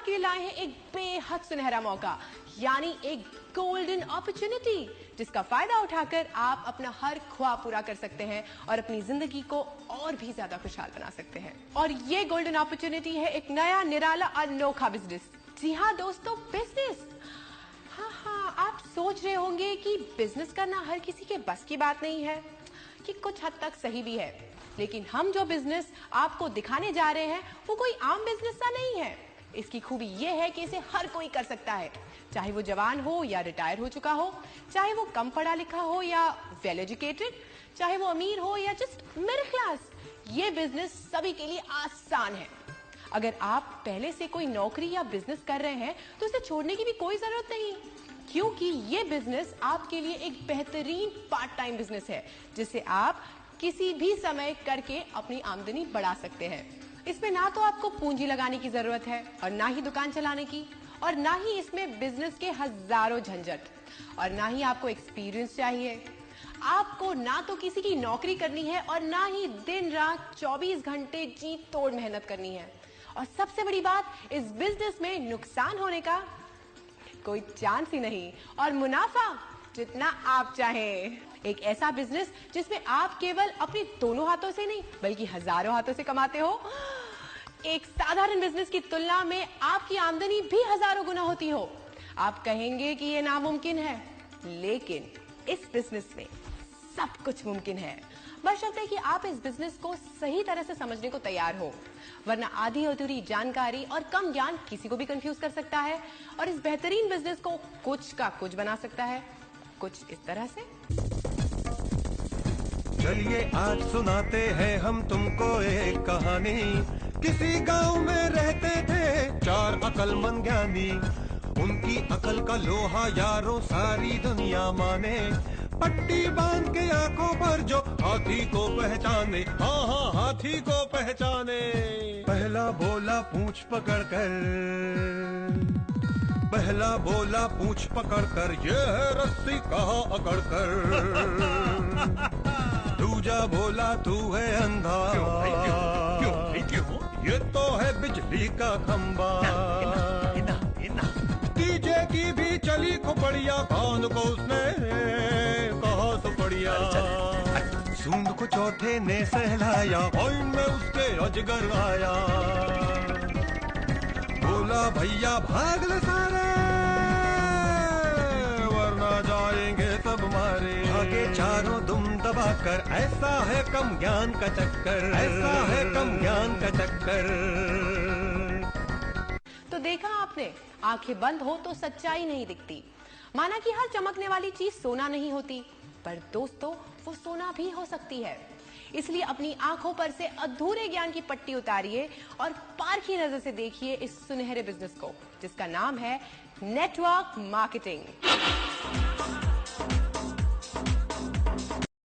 आपके लिए लाए हैं एक बेहद सुनहरा मौका, यानी एक गोल्डन अपॉर्चुनिटी, जिसका फायदा उठाकर आप अपना हर ख्वाब पूरा कर सकते हैं और अपनी जिंदगी को और भी ज्यादा खुशहाल बना सकते हैं। और ये गोल्डन अपॉर्चुनिटी है एक नया निराला अनोखा बिजनेस। जी हाँ दोस्तों, बिजनेस। हाँ, आप सोच रहे होंगे कि बिजनेस करना हर किसी के बस की बात नहीं है, कि कुछ हद तक सही भी है, लेकिन हम जो बिजनेस आपको दिखाने जा रहे हैं वो कोई आम बिजनेस सा नहीं है। इसकी खूबी ये है कि इसे हर कोई कर सकता है, चाहे वो जवान हो या रिटायर हो चुका हो, चाहे वो कम पढ़ा लिखा हो या वेल एजुकेटेड, चाहे वो अमीर हो या जस्ट मिडिल क्लास। ये बिजनेस सभी के लिए आसान है। अगर आप पहले से कोई नौकरी या बिजनेस कर रहे हैं तो इसे छोड़ने की भी कोई जरूरत नहीं, क्योंकि ये बिजनेस आपके लिए एक बेहतरीन पार्ट टाइम बिजनेस है, जिसे आप किसी भी समय करके अपनी आमदनी बढ़ा सकते हैं। इसमें ना तो आपको पूंजी लगाने की जरूरत है और ना ही दुकान चलाने की, और ना ही इसमें बिजनेस के हजारों झंझट, और ना ही आपको एक्सपीरियंस चाहिए। आपको ना तो किसी की नौकरी करनी है और ना ही दिन रात 24 घंटे जी तोड़ मेहनत करनी है। और सबसे बड़ी बात, इस बिजनेस में नुकसान होने का कोई चांस ही नहीं, और मुनाफा जितना आप चाहें। एक ऐसा बिजनेस जिसमें आप केवल अपने दोनों हाथों से नहीं बल्कि हजारों हाथों से कमाते हो। एक साधारण बिजनेस की तुलना में आपकी आमदनी भी हजारों गुना होती हो। आप कहेंगे कि ये नामुमकिन है, लेकिन इस बिजनेस में सब कुछ मुमकिन है, बशर्ते कि आप इस बिजनेस को सही तरह से समझने को तैयार हो, वरना आधी अधूरी जानकारी और कम ज्ञान किसी को भी कंफ्यूज कर सकता है और इस बेहतरीन बिजनेस को कुछ का कुछ बना सकता है। कुछ इस तरह से। चलिए आज सुनाते हैं हम तुमको एक कहानी। किसी गांव में रहते थे 4 अकलमंद ज्ञानी। उनकी अकल का लोहा यारों सारी दुनिया माने। पट्टी बांध के आंखों पर जो हाथी को पहचाने, हाँ हाथी को पहचाने। पहला बोला पूंछ पकड़कर, पहला बोला पूंछ पकड़कर, ये है रस्सी कहाँ अकड़कर। दूजा बोला तू है अंधा, क्यों? ये तो है बिजली का खंबा। तीजे की भी चली खुपड़िया, कान को उसने कहा सुपड़िया। सूंड को चौथे ने सहलाया, और में उसके अजगर आया। बोला भैया भाग ले सारे, वरना जाएंगे सब मारे। आगे चारों दुम दबाकर, ऐसा है कम ज्ञान का चक्कर, ऐसा है कम ज्ञान का चक्कर। तो देखा आपने, आंखें बंद हो तो सच्चाई नहीं दिखती। माना कि हर चमकने वाली चीज सोना नहीं होती, पर दोस्तों वो सोना भी हो सकती है। इसलिए अपनी आंखों पर से अधूरे ज्ञान की पट्टी उतारिए और पारखी नजर से देखिए इस सुनहरे बिजनेस को, जिसका नाम है नेटवर्क मार्केटिंग।